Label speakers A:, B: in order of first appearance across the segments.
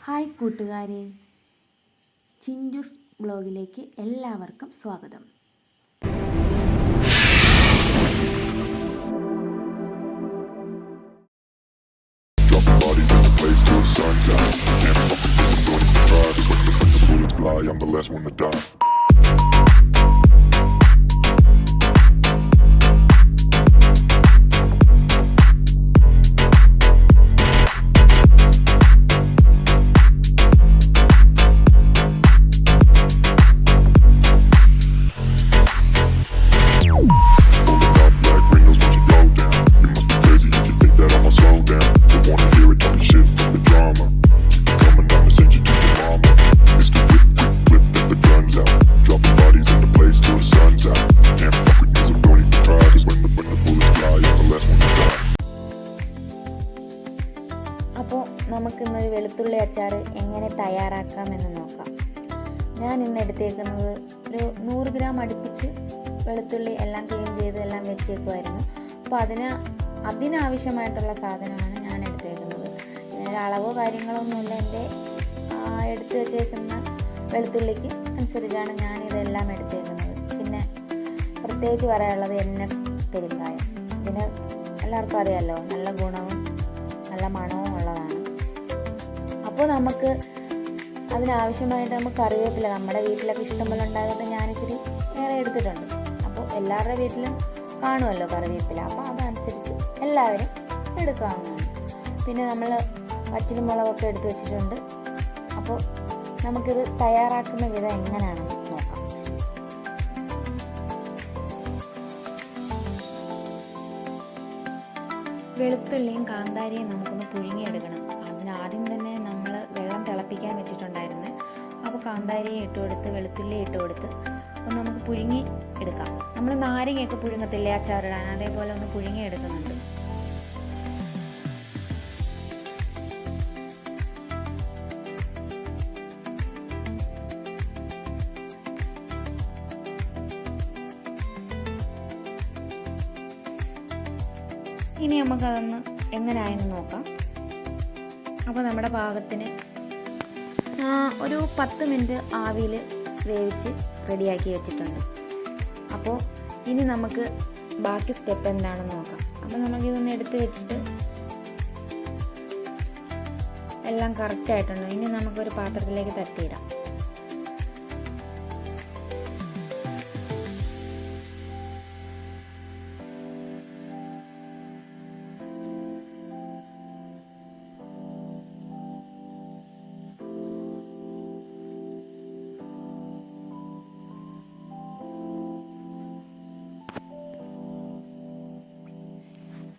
A: Hi കൂട്ടുകാരെ, ചിഞ്ചൂസ് ബ്ലോഗിലേക്ക് എല്ലാവർക്കും സ്വാഗതം.
B: I'm the last one to die.
A: അപ്പോൾ നമുക്കിന്നൊരു വെളുത്തുള്ളി അച്ചാർ എങ്ങനെ തയ്യാറാക്കാമെന്ന് നോക്കാം. ഞാൻ ഇന്ന് എടുത്തേക്കുന്നത് ഒരു 100 ഗ്രാം അടുപ്പിച്ച് വെളുത്തുള്ളി എല്ലാം ക്ലീൻ ചെയ്ത് എല്ലാം വെച്ചേക്കുമായിരുന്നു. അപ്പോൾ അതിനാവശ്യമായിട്ടുള്ള സാധനമാണ് ഞാൻ എടുത്തേക്കുന്നത്. ഇതിനൊരു അളവോ കാര്യങ്ങളൊന്നുമില്ല. എൻ്റെ എടുത്ത് വെച്ചേക്കുന്ന വെളുത്തുള്ളിക്ക് അനുസരിച്ചാണ് ഞാനിതെല്ലാം എടുത്തേക്കുന്നത്. പിന്നെ പ്രത്യേകിച്ച് പറയാനുള്ളത് NS പെരുങ്കായം. ഇതിന് എല്ലാവർക്കും അറിയാമല്ലോ, നല്ല ഗുണവും നല്ല മണവും ഉള്ളതാണ്. അപ്പോൾ നമുക്ക് അതിനാവശ്യമായിട്ട് നമുക്ക് കറിവേപ്പില നമ്മുടെ വീട്ടിലൊക്കെ ഇഷ്ടംപോലെ ഉണ്ടാകുന്നത് ഞാനിച്ചിരി ഏറെ എടുത്തിട്ടുണ്ട്. അപ്പോൾ എല്ലാവരുടെ വീട്ടിലും കാണുമല്ലോ കറിവേപ്പില, അപ്പോൾ അതനുസരിച്ച് എല്ലാവരും എടുക്കാവുന്നതാണ്. പിന്നെ നമ്മൾ വറ്റൽമുളകൊക്കെ എടുത്ത് വെച്ചിട്ടുണ്ട്. അപ്പോൾ നമുക്കിത് തയ്യാറാക്കുന്ന വിധം എങ്ങനെയാണെന്ന് നോക്കാം. വെളുത്തുള്ളിയും കാന്താരിയും നമുക്കൊന്ന് പുഴുങ്ങിയെടുക്കണം. അതിനാദ്യം തന്നെ നമ്മൾ വെള്ളം തിളപ്പിക്കാൻ വെച്ചിട്ടുണ്ടായിരുന്നു. അപ്പോൾ കാന്താരിയെ ഇട്ട് കൊടുത്ത് വെളുത്തുള്ളി ഇട്ട് കൊടുത്ത് ഒന്ന് നമുക്ക് പുഴുങ്ങി എടുക്കാം. നമ്മൾ നാരങ്ങയൊക്കെ പുഴുങ്ങത്തില്ലേ അച്ചാറിടാൻ, അതേപോലെ ഒന്ന് പുഴുങ്ങി എടുക്കുന്നുണ്ട്. ഇനി നമുക്കതൊന്ന് എങ്ങനെയായെന്ന് നോക്കാം. അപ്പോൾ നമ്മുടെ പാകത്തിന് ഒരു 10 മിനിറ്റ് ആവിയിൽ വേവിച്ച് റെഡിയാക്കി വെച്ചിട്ടുണ്ട്. അപ്പോൾ ഇനി നമുക്ക് ബാക്കി സ്റ്റെപ്പ് എന്താണെന്ന് നോക്കാം. അപ്പോൾ നമുക്കിതൊന്ന് എടുത്ത് വെച്ചിട്ട് എല്ലാം കറക്റ്റായിട്ടുണ്ട്. ഇനി നമുക്കൊരു പാത്രത്തിലേക്ക് തട്ടിയിടാം.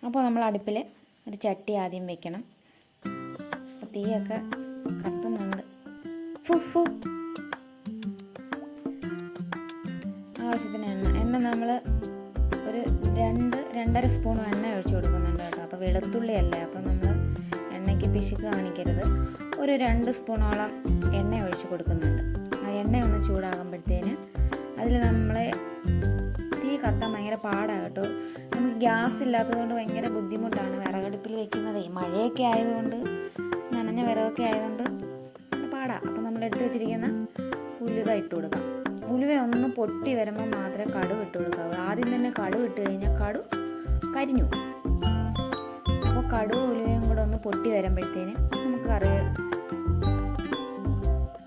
A: അപ്പോൾ നമ്മൾ അടുപ്പിൽ ഒരു ചട്ടി ആദ്യം വെക്കണം. തീയൊക്കെ കത്തുന്നുണ്ട്. ആവശ്യത്തിന് എണ്ണ നമ്മൾ ഒരു 2-2.5 സ്പൂൺ എണ്ണ ഒഴിച്ചു കൊടുക്കുന്നുണ്ട് കേട്ടോ. അപ്പോൾ വെളുത്തുള്ളി അല്ലേ, അപ്പോൾ നമ്മൾ എണ്ണയ്ക്ക് പിശുക്ക് കാണിക്കരുത്. ഒരു 2 സ്പൂണോളം എണ്ണ ഒഴിച്ചു കൊടുക്കുന്നുണ്ട്. ആ എണ്ണ ഒന്ന് ചൂടാകുമ്പോഴത്തേന് അതിൽ നമ്മളെ തീ കത്താൻ ഭയങ്കര പാടാണ് കേട്ടോ. നമുക്ക് ഗ്യാസ് ഇല്ലാത്തതുകൊണ്ട് ഭയങ്കര ബുദ്ധിമുട്ടാണ് വിറകടുപ്പിൽ വെക്കുന്നത്. മഴയൊക്കെ ആയതുകൊണ്ട്, നനഞ്ഞ വിറകൊക്കെ ആയതുകൊണ്ട് പാടാണ്. അപ്പോൾ നമ്മൾ എടുത്ത് വെച്ചിരിക്കുന്ന ഉലുവ ഇട്ട് കൊടുക്കാം. ഉലുവ ഒന്ന് പൊട്ടി വരുമ്പോൾ മാത്രമേ കടുക് ഇട്ട് കൊടുക്കാവൂ. ആദ്യം തന്നെ കടുക് ഇട്ട് കഴിഞ്ഞാൽ കടുക് കരിഞ്ഞു. അപ്പോൾ കടുക് ഉലുവയും കൂടെ ഒന്ന് പൊട്ടി വരുമ്പോഴത്തേന് നമുക്ക്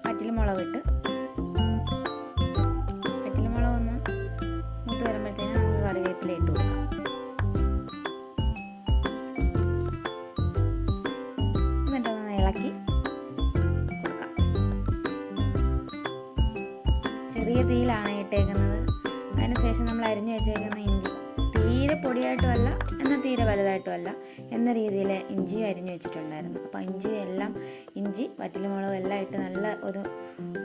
A: വറ്റൽമുളക് ഇട്ട് വരുമ്പോഴത്തേനും നമുക്ക് കറിവേപ്പില ഇട്ട് കൊടുക്കാം. എന്നിട്ടൊന്ന് ഇളക്കി കൊടുക്കാം. ചെറിയ തീയിലാണ് ഇട്ടേക്കുന്നത്. അതിനുശേഷം നമ്മൾ അരിഞ്ഞു വെച്ചേക്കുന്ന ഇഞ്ചി, തീരെ പൊടിയായിട്ടുമല്ല എന്നാൽ തീരെ വലുതായിട്ടുമല്ല എന്ന രീതിയിൽ ഇഞ്ചിയും അരിഞ്ഞു വെച്ചിട്ടുണ്ടായിരുന്നു. അപ്പോൾ ഇഞ്ചി വറ്റൽമുളകും എല്ലാം ഇട്ട് നല്ല ഒരു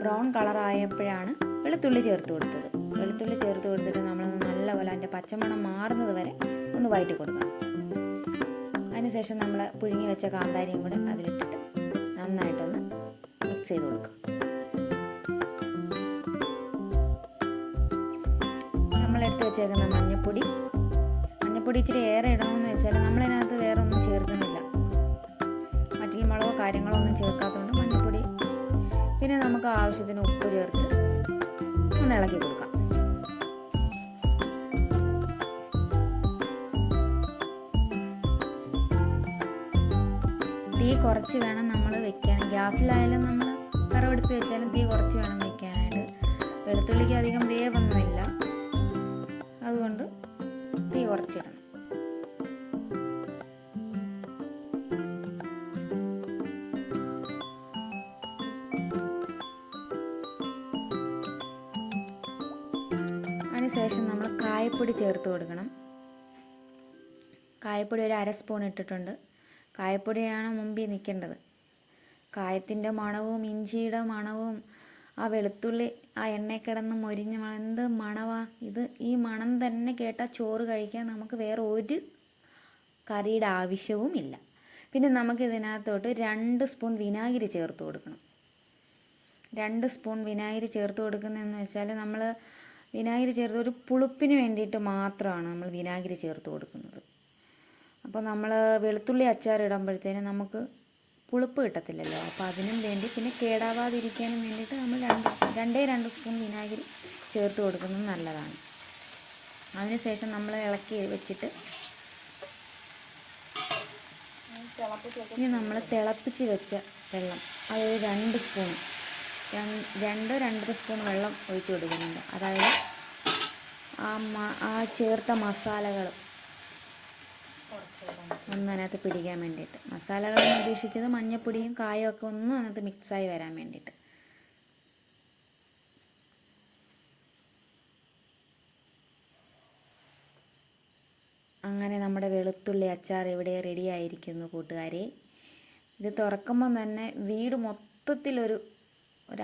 A: ബ്രൗൺ കളറായപ്പോഴാണ് വെളുത്തുള്ളി ചേർത്ത് കൊടുത്തത്. വെളുത്തുള്ളി ചേർത്ത് കൊടുത്തിട്ട് നമ്മളൊന്ന് നല്ലപോലെ അതിൻ്റെ പച്ചമണം മാറുന്നത് വരെ ഒന്ന് വഴറ്റി കൊടുക്കണം. അതിനുശേഷം നമ്മൾ പുഴുങ്ങി വെച്ച കാന്താരിയും കൂടെ അതിലിട്ടിട്ട് നന്നായിട്ടൊന്ന് മിക്സ് ചെയ്ത് കൊടുക്കാം. നമ്മളെടുത്ത് വെച്ചേക്കുന്ന മഞ്ഞൾപ്പൊടി ഇച്ചിരി ഏറെ ഇടണമെന്ന് വെച്ചാൽ നമ്മളതിനകത്ത് വേറെ ഒന്നും ചേർക്കുന്നില്ല. വറ്റൽമുളകോ കാര്യങ്ങളോ ഒന്നും ചേർക്കാത്തതുകൊണ്ട് മഞ്ഞൾപ്പൊടി പിന്നെ നമുക്ക് ആവശ്യത്തിന് ഉപ്പ് ചേർത്ത് ഒന്ന് ഇളക്കി കൊടുക്കാം. തീ കുറച്ച് വേണം നമ്മൾ വെക്കാൻ. ഗ്യാസിലായാലും നമ്മൾ വിറകടുപ്പ് വെച്ചാലും തീ കുറച്ച് വേണം വെക്കാനായിട്ട്. വെളുത്തുള്ളിക്ക് അധികം വേവൊന്നുമില്ല, അതുകൊണ്ട് തീ കുറച്ചിടണം. അതിനുശേഷം നമ്മൾ കായപ്പൊടി ചേർത്ത് കൊടുക്കണം. കായപ്പൊടി ഒരു 1/2 സ്പൂൺ ഇട്ടിട്ടുണ്ട്. കായപ്പൊടിയാണ് മുമ്പിൽ നിൽക്കേണ്ടത്. കായത്തിൻ്റെ മണവും ഇഞ്ചിയുടെ മണവും ആ വെളുത്തുള്ളി ആ എണ്ണയിൽ കിടന്ന് മൊരിഞ്ഞ മണം, എന്ത് മണവാ ഇത്! ഈ മണം തന്നെ കേട്ടാൽ ചോറ് കഴിക്കാൻ നമുക്ക് വേറെ ഒരു കറിയുടെ ആവശ്യവും ഇല്ല. പിന്നെ നമുക്ക് ഇതിനകത്തോട്ട് 2 സ്പൂൺ വിനാഗിരി ചേർത്ത് കൊടുക്കണം. 2 സ്പൂൺ വിനാഗിരി ചേർത്ത് കൊടുക്കുന്നതെന്ന് വെച്ചാൽ നമ്മൾ വിനാഗിരി ചേർത്ത് ഒരു പുളിപ്പിന് വേണ്ടിയിട്ട് മാത്രമാണ് നമ്മൾ വിനാഗിരി ചേർത്ത് കൊടുക്കുന്നത്. അപ്പോൾ നമ്മൾ വെളുത്തുള്ളി അച്ചാർ ഇടുമ്പോഴത്തേനും നമുക്ക് പുളിപ്പ് കിട്ടത്തില്ലല്ലോ. അപ്പോൾ അതിനും വേണ്ടി, പിന്നെ കേടാവാതിരിക്കാനും വേണ്ടിയിട്ട് നമ്മൾ 2 സ്പൂൺ വിനാഗിരി ചേർത്ത് കൊടുക്കുന്നത് നല്ലതാണ്. അതിനുശേഷം നമ്മൾ ഇളക്കി വെച്ചിട്ട് ഇനി നമ്മൾ തിളപ്പിച്ച് വെച്ച വെള്ളം, അതായത് 2 സ്പൂൺ 2-2.5 സ്പൂൺ വെള്ളം ഒഴിച്ച് കൊടുക്കുന്നുണ്ട്. അതായത് ആ ചേർത്ത മസാലകൾ ഒന്ന് അതിനകത്ത് പിടിക്കാൻ വേണ്ടിയിട്ട്. മസാലകൾ ഉദ്ദേശിച്ചത് മഞ്ഞപ്പൊടിയും കായും ഒക്കെ ഒന്ന് അതിനകത്ത് മിക്സായി വരാൻ വേണ്ടിയിട്ട്. അങ്ങനെ നമ്മുടെ വെളുത്തുള്ളി അച്ചാർ ഇവിടെ റെഡി ആയിരിക്കുന്നു കൂട്ടുകാരെ. ഇത് തുറക്കുമ്പം തന്നെ വീട് മൊത്തത്തിലൊരു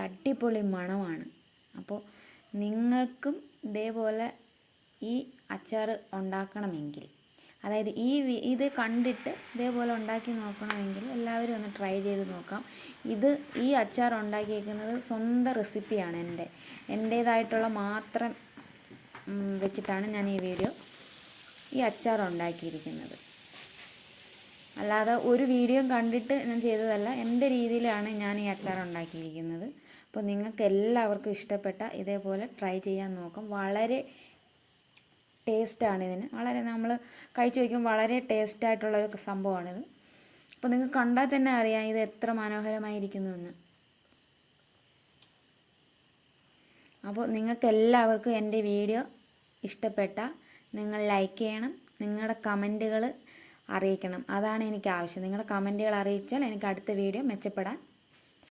A: അടിപൊളി മണമാണ്. അപ്പോൾ നിങ്ങൾക്കും ഇതേപോലെ ഈ അച്ചാർ ഉണ്ടാക്കണമെങ്കിൽ, അതായത് ഇത് കണ്ടിട്ട് ഇതേപോലെ ഉണ്ടാക്കി നോക്കണമെങ്കിൽ എല്ലാവരും ഒന്ന് ട്രൈ ചെയ്ത് നോക്കാം. ഈ അച്ചാർ ഉണ്ടാക്കിയേക്കുന്നത് സ്വന്തം റെസിപ്പിയാണ്, എൻ്റേതായിട്ടുള്ള മാത്രം വെച്ചിട്ടാണ് ഞാൻ ഈ അച്ചാർ ഉണ്ടാക്കിയിരിക്കുന്നത്. അല്ലാതെ ഒരു വീഡിയോ കണ്ടിട്ട് ഞാൻ ചെയ്തതല്ല, എൻ്റെ രീതിയിലാണ് ഞാൻ ഈ അച്ചാർ ഉണ്ടാക്കിയിരിക്കുന്നത്. അപ്പോൾ നിങ്ങൾക്ക് എല്ലാവർക്കും ഇഷ്ടപ്പെട്ട ഇതേപോലെ ട്രൈ ചെയ്യാൻ നോക്കാം. വളരെ ടേസ്റ്റാണ് ഇതിന്. വളരെ നമ്മൾ കഴിച്ചു വയ്ക്കുമ്പോൾ വളരെ ടേസ്റ്റായിട്ടുള്ളൊരു സംഭവമാണിത്. അപ്പോൾ നിങ്ങൾക്ക് കണ്ടാൽ തന്നെ അറിയാം ഇത് എത്ര മനോഹരമായിരിക്കുന്നുവെന്ന്. അപ്പോൾ നിങ്ങൾക്ക് എല്ലാവർക്കും എൻ്റെ വീഡിയോ ഇഷ്ടപ്പെട്ട നിങ്ങൾ ലൈക്ക് ചെയ്യണം, നിങ്ങളുടെ കമൻറ്റുകൾ അറിയിക്കണം. അതാണ് എനിക്ക് ആവശ്യം. നിങ്ങളുടെ കമൻറ്റുകൾ അറിയിച്ചാൽ എനിക്ക് അടുത്ത വീഡിയോ മെച്ചപ്പെടാൻ